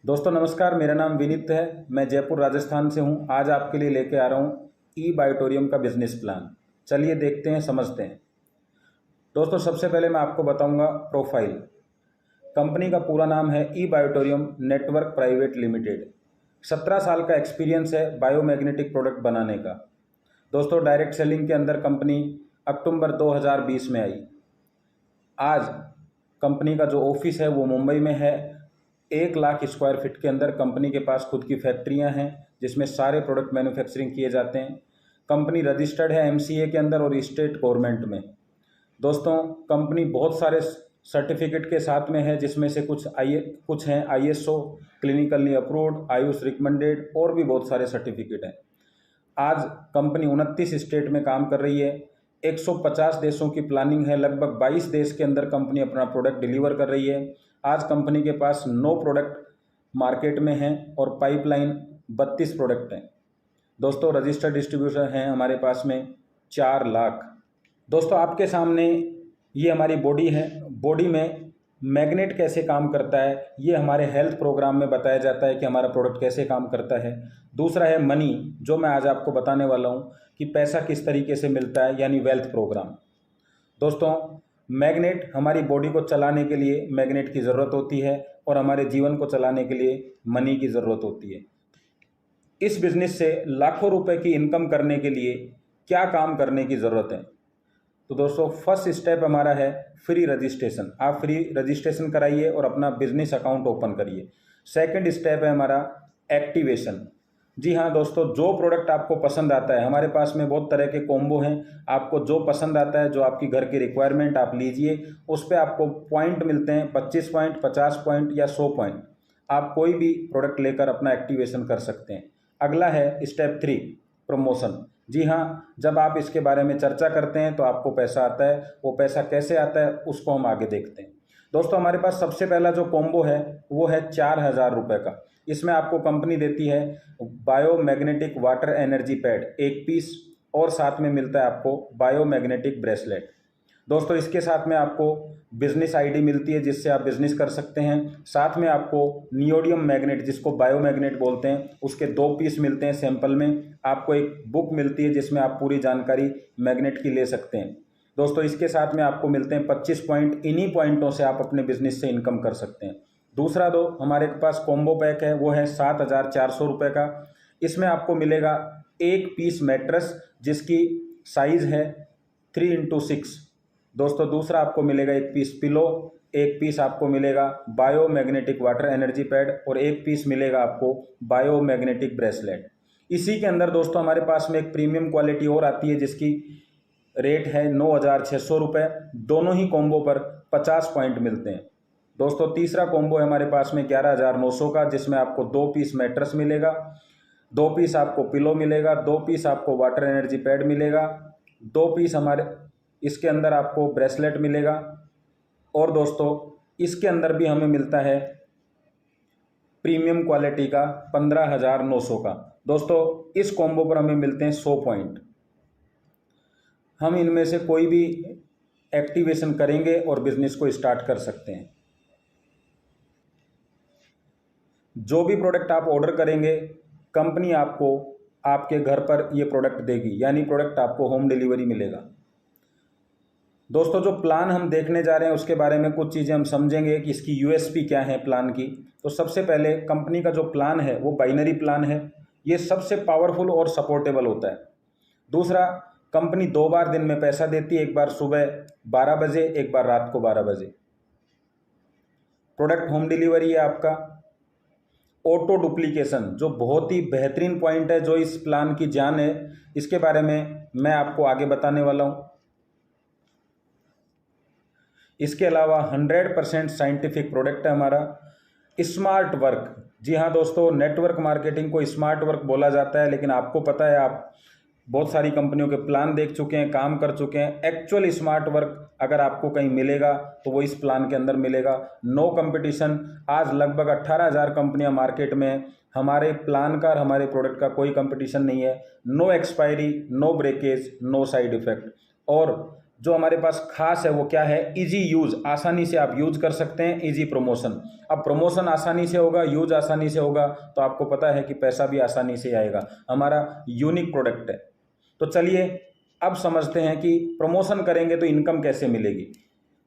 दोस्तों नमस्कार, मेरा नाम विनीत है। मैं जयपुर राजस्थान से हूं। आज आपके लिए लेके आ रहा हूं ई बायोटोरियम का बिजनेस प्लान। चलिए देखते हैं, समझते हैं। दोस्तों सबसे पहले मैं आपको बताऊंगा प्रोफाइल। कंपनी का पूरा नाम है ई बायोटोरियम नेटवर्क प्राइवेट लिमिटेड। 17 साल का एक्सपीरियंस है बायोमैग्नेटिक प्रोडक्ट बनाने का। दोस्तों डायरेक्ट सेलिंग के अंदर कंपनी अक्टूबर 2020 में आई। आज कंपनी का जो ऑफिस है वो मुंबई में है। 1 लाख स्क्वायर फीट के अंदर कंपनी के पास खुद की फैक्ट्रियां हैं जिसमें सारे प्रोडक्ट मैन्युफैक्चरिंग किए जाते हैं। कंपनी रजिस्टर्ड है एमसीए के अंदर और स्टेट गवर्नमेंट में। दोस्तों कंपनी बहुत सारे सर्टिफिकेट के साथ में है, जिसमें से कुछ हैं ISO, clinically approved, Ayush recommended और भी बहुत सारे सर्टिफिकेट हैं। आज कंपनी 29 स्टेट में काम कर रही है। 150 देशों की प्लानिंग है। लगभग 22 देश के अंदर कंपनी अपना प्रोडक्ट डिलीवर कर रही है। आज कंपनी के पास 9 प्रोडक्ट मार्केट में हैं और पाइपलाइन 32 प्रोडक्ट हैं। दोस्तों रजिस्टर्ड डिस्ट्रीब्यूटर हैं हमारे पास में 4 लाख। दोस्तों आपके सामने ये हमारी बॉडी है। बॉडी में मैग्नेट कैसे काम करता है ये हमारे हेल्थ प्रोग्राम में बताया जाता है कि हमारा प्रोडक्ट कैसे काम करता है। दूसरा है मनी, जो मैं आज आपको बताने वाला हूँ कि पैसा किस तरीके से मिलता है, यानी वेल्थ प्रोग्राम। दोस्तों मैग्नेट हमारी बॉडी को चलाने के लिए मैग्नेट की ज़रूरत होती है और हमारे जीवन को चलाने के लिए मनी की ज़रूरत होती है। इस बिज़नेस से लाखों रुपए की इनकम करने के लिए क्या काम करने की ज़रूरत है? तो दोस्तों फर्स्ट स्टेप हमारा है फ्री रजिस्ट्रेशन। आप फ्री रजिस्ट्रेशन कराइए और अपना बिजनेस अकाउंट ओपन करिए। सेकंड स्टेप है हमारा एक्टिवेशन। जी हाँ दोस्तों, जो प्रोडक्ट आपको पसंद आता है, हमारे पास में बहुत तरह के कॉम्बो हैं। आपको जो पसंद आता है, जो आपकी घर की रिक्वायरमेंट, आप लीजिए। उस पर आपको पॉइंट मिलते हैं, 25 पॉइंट, 50 पॉइंट या 100 पॉइंट। आप कोई भी प्रोडक्ट लेकर अपना एक्टिवेशन कर सकते हैं। अगला है स्टेप 3 प्रमोशन। जी हाँ, जब आप इसके बारे में चर्चा करते हैं तो आपको पैसा आता है। वो पैसा कैसे आता है उसको हम आगे देखते हैं। दोस्तों हमारे पास सबसे पहला जो कॉम्बो है वो है 4000 रुपये का। इसमें आपको कंपनी देती है biomagnetic water energy pad 1 piece और साथ में मिलता है आपको बायोमैग्नेटिक ब्रेसलेट। दोस्तों इसके साथ में आपको बिजनेस आईडी मिलती है जिससे आप बिजनेस कर सकते हैं। साथ में आपको नियोडियम मैग्नेट, जिसको बायोमैग्नेट बोलते हैं, उसके 2 पीस मिलते हैं सैंपल में। आपको एक बुक मिलती है जिसमें आप पूरी जानकारी मैग्नेट की ले सकते हैं। दोस्तों इसके साथ में आपको मिलते हैं 25 पॉइंट। इन्हीं पॉइंटों से आप अपने बिजनेस से इनकम कर सकते हैं। दूसरा हमारे पास कॉम्बो पैक है, वो है 7400 रुपये का। इसमें आपको मिलेगा 1 पीस मैट्रेस जिसकी साइज़ है 3x6। दोस्तों दूसरा आपको मिलेगा 1 पीस पिलो, 1 पीस आपको मिलेगा बायोमैग्नेटिक वाटर एनर्जी पैड और 1 पीस मिलेगा आपको बायोमैग्नेटिक ब्रेसलेट। इसी के अंदर दोस्तों हमारे पास में एक प्रीमियम क्वालिटी और आती है जिसकी रेट है 9600 रुपये। दोनों ही कॉम्बो पर 50 पॉइंट मिलते हैं। दोस्तों तीसरा कॉम्बो है हमारे पास में 11900 का, जिसमें आपको 2 पीस मैट्रेस मिलेगा, 2 पीस आपको पिलो मिलेगा, 2 पीस आपको वाटर एनर्जी पैड मिलेगा, 2 पीस हमारे इसके अंदर आपको ब्रेसलेट मिलेगा और दोस्तों इसके अंदर भी हमें मिलता है प्रीमियम क्वालिटी का 15900 का। दोस्तों इस कॉम्बो पर हमें मिलते हैं 100 पॉइंट। हम इनमें से कोई भी एक्टिवेशन करेंगे और बिजनेस को स्टार्ट कर सकते हैं। जो भी प्रोडक्ट आप ऑर्डर करेंगे कंपनी आपको आपके घर पर ये प्रोडक्ट देगी, यानी प्रोडक्ट आपको होम डिलीवरी मिलेगा। दोस्तों जो प्लान हम देखने जा रहे हैं उसके बारे में कुछ चीज़ें हम समझेंगे कि इसकी यूएसपी क्या है प्लान की। तो सबसे पहले कंपनी का जो प्लान है वो बाइनरी प्लान है। ये सबसे पावरफुल और सपोर्टेबल होता है। दूसरा, कंपनी 2 बार दिन में पैसा देती है, एक बार सुबह 12 बजे, एक बार रात को 12 बजे। प्रोडक्ट होम डिलीवरी है आपका। ऑटो डुप्लीकेशन जो बहुत ही बेहतरीन पॉइंट है, जो इस प्लान की जान है, इसके बारे में मैं आपको आगे बताने वाला हूँ। इसके अलावा 100% साइंटिफिक प्रोडक्ट है हमारा। स्मार्ट वर्क, जी हाँ दोस्तों, नेटवर्क मार्केटिंग को स्मार्ट वर्क बोला जाता है, लेकिन आपको पता है आप बहुत सारी कंपनियों के प्लान देख चुके हैं, काम कर चुके हैं। एक्चुअल स्मार्ट वर्क अगर आपको कहीं मिलेगा तो वो इस प्लान के अंदर मिलेगा। No competition. आज लगभग 18000 कंपनियां मार्केट में हैं। हमारे प्लान का और हमारे प्रोडक्ट का कोई कंपटीशन नहीं है। No expiry, no breakage, no side effect. और जो हमारे पास खास है वो क्या है, इजी यूज, आसानी से आप यूज कर सकते हैं, इजी प्रमोशन। अब प्रमोशन आसानी से होगा, यूज आसानी से होगा, तो आपको पता है कि पैसा भी आसानी से आएगा। हमारा यूनिक प्रोडक्ट है। तो चलिए अब समझते हैं कि प्रमोशन करेंगे तो इनकम कैसे मिलेगी।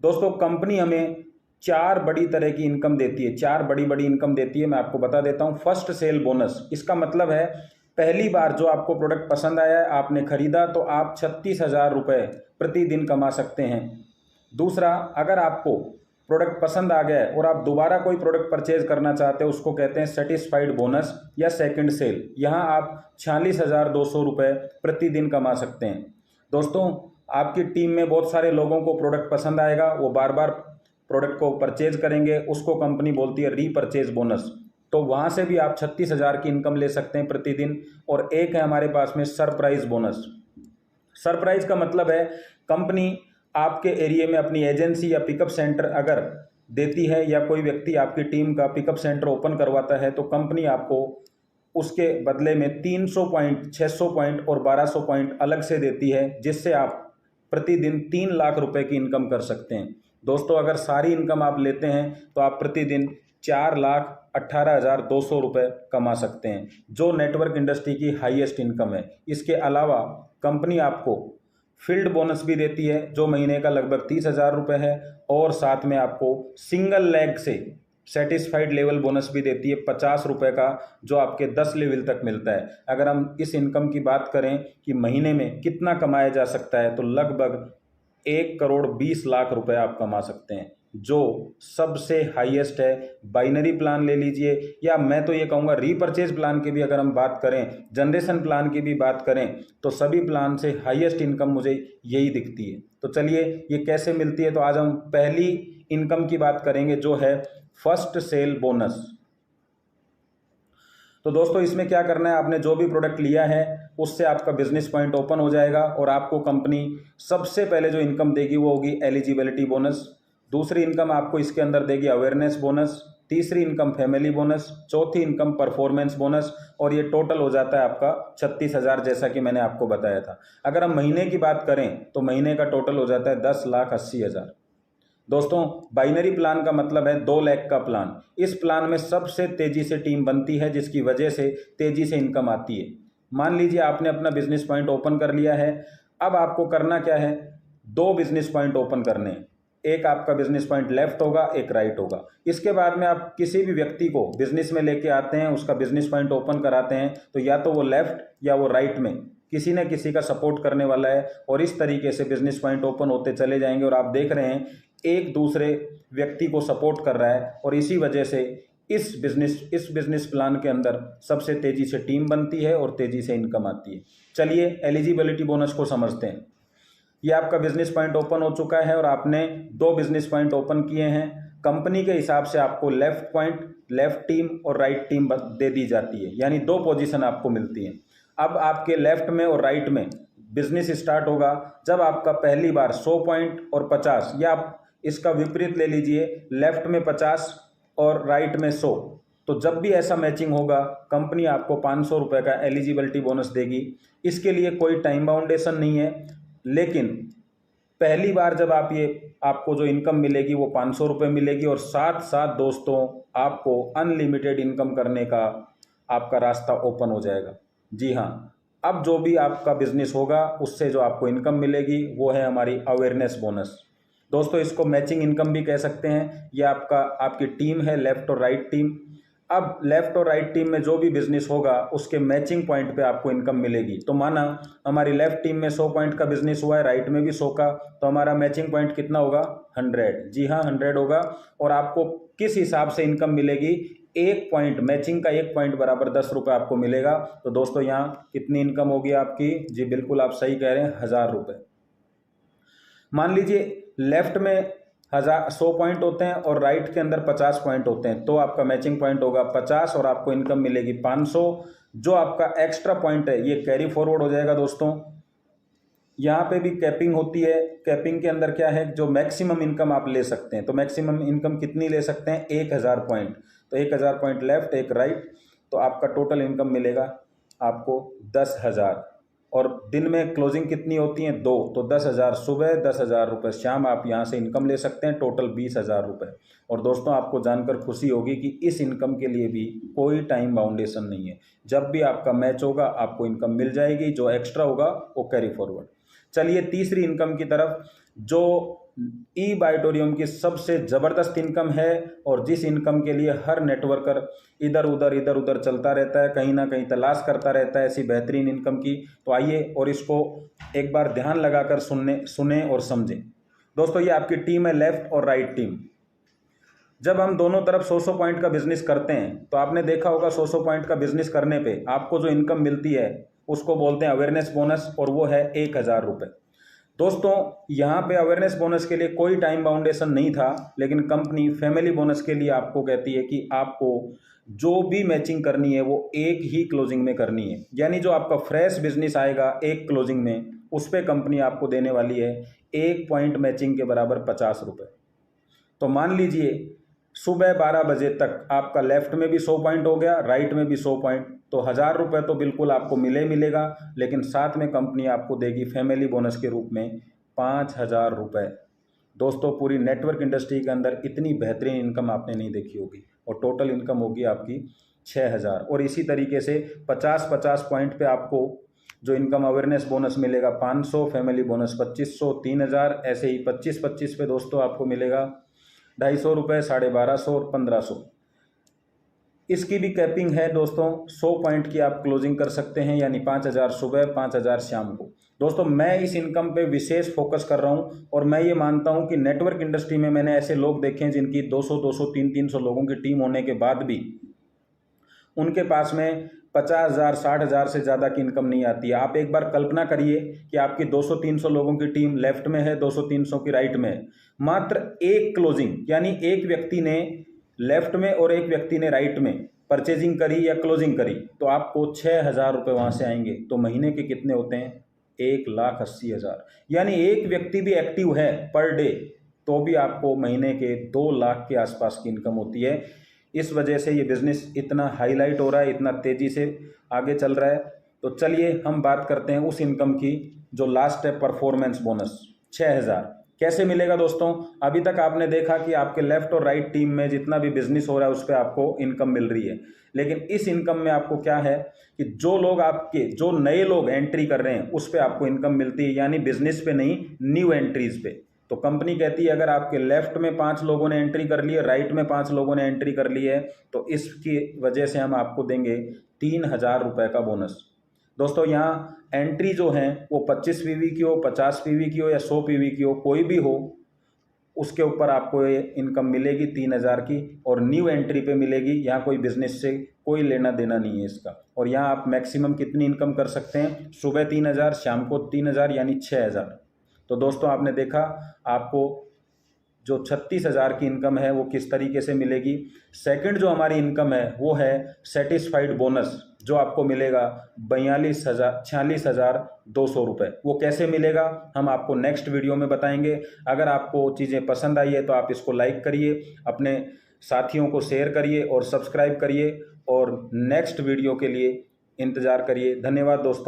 दोस्तों कंपनी हमें 4 बड़ी तरह की इनकम देती है, 4 बड़ी बड़ी इनकम देती है। मैं आपको बता देता हूँ। फर्स्ट सेल बोनस, इसका मतलब है पहली बार जो आपको प्रोडक्ट पसंद आया है, आपने खरीदा, तो आप 36,000 रुपये प्रतिदिन कमा सकते हैं। दूसरा, अगर आपको प्रोडक्ट पसंद आ गया है और आप दोबारा कोई प्रोडक्ट परचेज करना चाहते हैं, उसको कहते हैं सेटिस्फाइड बोनस या सेकंड सेल। यहाँ आप 46,200 रुपये प्रतिदिन कमा सकते हैं। दोस्तों आपकी टीम में बहुत सारे लोगों को प्रोडक्ट पसंद आएगा, वो बार बार प्रोडक्ट को परचेज करेंगे, उसको कंपनी बोलती है रीपरचेज बोनस। तो वहाँ से भी आप 36,000 की इनकम ले सकते हैं प्रतिदिन। और एक है हमारे पास में सरप्राइज बोनस। सरप्राइज का मतलब है कंपनी आपके एरिया में अपनी एजेंसी या पिकअप सेंटर अगर देती है, या कोई व्यक्ति आपकी टीम का पिकअप सेंटर ओपन करवाता है, तो कंपनी आपको उसके बदले में 300 पॉइंट, 600 पॉइंट और 1200 पॉइंट अलग से देती है, जिससे आप प्रतिदिन 3 लाख रुपए की इनकम कर सकते हैं। दोस्तों अगर सारी इनकम आप लेते हैं तो आप प्रतिदिन 4,18,200 रुपये कमा सकते हैं, जो नेटवर्क इंडस्ट्री की हाईएस्ट इनकम है। इसके अलावा कंपनी आपको फील्ड बोनस भी देती है, जो महीने का लगभग 30,000 रुपये है, और साथ में आपको सिंगल लेग से सेटिस्फाइड लेवल बोनस भी देती है 50 रुपये का, जो आपके 10 लेवल तक मिलता है। अगर हम इस इनकम की बात करें कि महीने में कितना कमाया जा सकता है, तो लगभग 1,20,00,000 रुपये आप कमा सकते हैं, जो सबसे हाईएस्ट है। बाइनरी प्लान ले लीजिए, या मैं तो ये कहूँगा रीपरचेज प्लान की भी अगर हम बात करें, जनरेशन प्लान की भी बात करें, तो सभी प्लान से हाईएस्ट इनकम मुझे यही दिखती है। तो चलिए ये कैसे मिलती है, तो आज हम पहली इनकम की बात करेंगे, जो है फर्स्ट सेल बोनस। तो दोस्तों इसमें क्या करना है, आपने जो भी प्रोडक्ट लिया है उससे आपका बिजनेस पॉइंट ओपन हो जाएगा, और आपको कंपनी सबसे पहले जो इनकम देगी वो होगी एलिजिबिलिटी बोनस। दूसरी इनकम आपको इसके अंदर देगी अवेयरनेस बोनस। तीसरी इनकम फैमिली बोनस। चौथी इनकम परफॉर्मेंस बोनस। और ये टोटल हो जाता है आपका 36,000, जैसा कि मैंने आपको बताया था। अगर हम महीने की बात करें तो महीने का टोटल हो जाता है 10,80,000। दोस्तों बाइनरी प्लान का मतलब है 2 लाख का प्लान। इस प्लान में सबसे तेजी से टीम बनती है, जिसकी वजह से तेजी से इनकम आती है। मान लीजिए आपने अपना बिजनेस पॉइंट ओपन कर लिया है। अब आपको करना क्या है, 2 बिजनेस पॉइंट ओपन करने हैं। एक आपका बिजनेस पॉइंट लेफ्ट होगा, एक राइट होगा। इसके बाद में आप किसी भी व्यक्ति को बिजनेस में लेके आते हैं, उसका बिजनेस पॉइंट ओपन कराते हैं, तो या तो वो लेफ्ट या वो राइट में किसी न किसी का सपोर्ट करने वाला है, और इस तरीके से बिजनेस पॉइंट ओपन होते चले जाएंगे। और आप देख रहे हैं एक दूसरे व्यक्ति को सपोर्ट कर रहा है, और इसी वजह से इस बिजनेस प्लान के अंदर सबसे तेजी से टीम बनती है और तेजी से इनकम आती है। चलिए एलिजिबिलिटी बोनस को समझते हैं। ये आपका बिजनेस पॉइंट ओपन हो चुका है और आपने 2 बिजनेस पॉइंट ओपन किए हैं। कंपनी के हिसाब से आपको लेफ्ट पॉइंट, लेफ्ट टीम और राइट टीम दे दी जाती है, यानी 2 पोजीशन आपको मिलती हैं। अब आपके लेफ्ट में और राइट में बिजनेस स्टार्ट होगा जब आपका पहली बार 100 पॉइंट और 50, या आप इसका विपरीत ले लीजिए, लेफ्ट में 50 और राइट में 100। तो जब भी ऐसा मैचिंग होगा कंपनी आपको 500 रुपये का एलिजिबिलिटी बोनस देगी। इसके लिए कोई टाइम बाउंडेशन नहीं है, लेकिन पहली बार जब आपको जो इनकम मिलेगी वो 500 रुपये मिलेगी, और साथ साथ दोस्तों आपको अनलिमिटेड इनकम करने का आपका रास्ता ओपन हो जाएगा। जी हाँ, अब जो भी आपका बिजनेस होगा उससे जो आपको इनकम मिलेगी वो है हमारी अवेयरनेस बोनस। दोस्तों इसको मैचिंग इनकम भी कह सकते हैं। ये आपकी टीम है, लेफ्ट और राइट टीम। अब लेफ्ट और राइट टीम में जो भी बिजनेस होगा उसके मैचिंग पॉइंट पे आपको इनकम मिलेगी। तो माना हमारी लेफ्ट टीम में 100 पॉइंट का बिजनेस हुआ है, राइट में भी 100 का, तो हमारा मैचिंग पॉइंट कितना होगा, 100। जी हाँ 100 होगा। और आपको किस हिसाब से इनकम मिलेगी, 1 पॉइंट, मैचिंग का 1 पॉइंट बराबर 10 रुपये आपको मिलेगा। तो दोस्तों यहाँ कितनी इनकम होगी आपकी, जी बिल्कुल आप सही कह रहे हैं, 1000 रुपये। मान लीजिए लेफ्ट में 100 पॉइंट होते हैं और राइट के अंदर 50 पॉइंट होते हैं, तो आपका मैचिंग पॉइंट होगा 50 और आपको इनकम मिलेगी 500। जो आपका एक्स्ट्रा पॉइंट है ये कैरी फॉरवर्ड हो जाएगा। दोस्तों यहाँ पे भी कैपिंग होती है। कैपिंग के अंदर क्या है, जो मैक्सिमम इनकम आप ले सकते हैं, तो मैक्सिमम इनकम कितनी ले सकते हैं, 1000 पॉइंट। तो 1000 पॉइंट लेफ्ट, एक राइट, तो आपका टोटल इनकम मिलेगा आपको 10,000। और दिन में क्लोजिंग कितनी होती है 2, तो 10,000 सुबह 10,000 रुपये शाम आप यहाँ से इनकम ले सकते हैं, टोटल 20,000 रुपये। और दोस्तों आपको जानकर खुशी होगी कि इस इनकम के लिए भी कोई टाइम बाउंडेशन नहीं है, जब भी आपका मैच होगा आपको इनकम मिल जाएगी, जो एक्स्ट्रा होगा वो कैरी फॉरवर्ड। चलिए तीसरी इनकम की तरफ, जो ई बाइटोरियम की सबसे ज़बरदस्त इनकम है और जिस इनकम के लिए हर नेटवर्कर इधर उधर चलता रहता है, कहीं ना कहीं तलाश करता रहता है ऐसी बेहतरीन इनकम की। तो आइए और इसको एक बार ध्यान लगाकर सुने और समझें। दोस्तों ये आपकी टीम है, लेफ्ट और राइट टीम। जब हम दोनों तरफ 100 पॉइंट का बिजनेस करते हैं तो आपने देखा होगा 100 पॉइंट का बिजनेस करने पे आपको जो इनकम मिलती है उसको बोलते हैं अवेयरनेस बोनस, और वो है 1,000 रुपये। दोस्तों यहाँ पे अवेयरनेस बोनस के लिए कोई टाइम बाउंडेशन नहीं था, लेकिन कंपनी फैमिली बोनस के लिए आपको कहती है कि आपको जो भी मैचिंग करनी है वो एक ही क्लोजिंग में करनी है। यानी जो आपका फ्रेश बिजनेस आएगा एक क्लोजिंग में, उस पर कंपनी आपको देने वाली है 1 पॉइंट मैचिंग के बराबर 50 रुपये। तो मान लीजिए सुबह 12 बजे तक आपका लेफ्ट में भी 100 पॉइंट हो गया, राइट में भी 100 पॉइंट, तो 1,000 रुपये तो बिल्कुल आपको मिलेगा, लेकिन साथ में कंपनी आपको देगी फैमिली बोनस के रूप में 5,000 रुपये। दोस्तों पूरी नेटवर्क इंडस्ट्री के अंदर इतनी बेहतरीन इनकम आपने नहीं देखी होगी, और टोटल इनकम होगी आपकी 6,000। और इसी तरीके से 50-50 पॉइंट पे आपको जो इनकम अवेयरनेस बोनस मिलेगा 500, फैमिली बोनस 2,500, 3,000, ऐसे ही 25-25 पे दोस्तों आपको मिलेगा 250 रुपये, 1,250 और 1,500। इसकी भी कैपिंग है दोस्तों, 100 पॉइंट की आप क्लोजिंग कर सकते हैं, यानी 5,000 सुबह 5,000 शाम को। दोस्तों मैं इस इनकम पे विशेष फोकस कर रहा हूं, और मैं ये मानता हूं कि नेटवर्क इंडस्ट्री में मैंने ऐसे लोग देखे हैं जिनकी 200, 300 लोगों की टीम होने के बाद भी उनके पास में 50,000, 60,000 से ज़्यादा की इनकम नहीं आती है। आप एक बार कल्पना करिए कि आपकी 200-300 लोगों की टीम लेफ्ट में है, 200-300 की राइट में है, मात्र एक क्लोजिंग, यानी एक व्यक्ति ने लेफ्ट में और एक व्यक्ति ने राइट में परचेजिंग करी या क्लोजिंग करी, तो आपको 6,000 रुपये वहाँ से आएंगे। तो महीने के कितने होते हैं? 1,80,000। यानी एक व्यक्ति भी एक्टिव है पर डे तो भी आपको महीने के 2 लाख के आसपास की इनकम होती है। इस वजह से ये बिज़नेस इतना हाईलाइट हो रहा है, इतना तेज़ी से आगे चल रहा है। तो चलिए हम बात करते हैं उस इनकम की जो लास्ट है, परफॉर्मेंस बोनस 6,000 कैसे मिलेगा। दोस्तों अभी तक आपने देखा कि आपके लेफ्ट और राइट टीम में जितना भी बिजनेस हो रहा है उस पर आपको इनकम मिल रही है, लेकिन इस इनकम में आपको क्या है कि जो नए लोग एंट्री कर रहे हैं उस पर आपको इनकम मिलती है, यानी बिजनेस पे नहीं, न्यू एंट्रीज पे। तो कंपनी कहती है अगर आपके लेफ्ट में 5 लोगों ने एंट्री कर ली है, राइट में 5 लोगों ने एंट्री कर ली है, तो इसकी वजह से हम आपको देंगे 3,000 रुपये का बोनस। दोस्तों यहाँ एंट्री जो है वो 25 पीवी की हो, 50 पीवी की हो या 100 पीवी की हो, कोई भी हो, उसके ऊपर आपको ये इनकम मिलेगी 3,000 की, और न्यू एंट्री पे मिलेगी। यहाँ कोई बिजनेस से कोई लेना देना नहीं है इसका। और यहाँ आप मैक्सिमम कितनी इनकम कर सकते हैं? सुबह 3,000, शाम को 3,000, यानी 6,000। तो दोस्तों आपने देखा आपको जो 36,000 की इनकम है वो किस तरीके से मिलेगी। सेकंड जो हमारी इनकम है वो है सेटिस्फाइड बोनस, जो आपको मिलेगा 46,200 रुपये। वो कैसे मिलेगा हम आपको नेक्स्ट वीडियो में बताएंगे। अगर आपको चीज़ें पसंद आई है तो आप इसको लाइक करिए, अपने साथियों को शेयर करिए और सब्सक्राइब करिए, और नेक्स्ट वीडियो के लिए इंतज़ार करिए। धन्यवाद दोस्तों।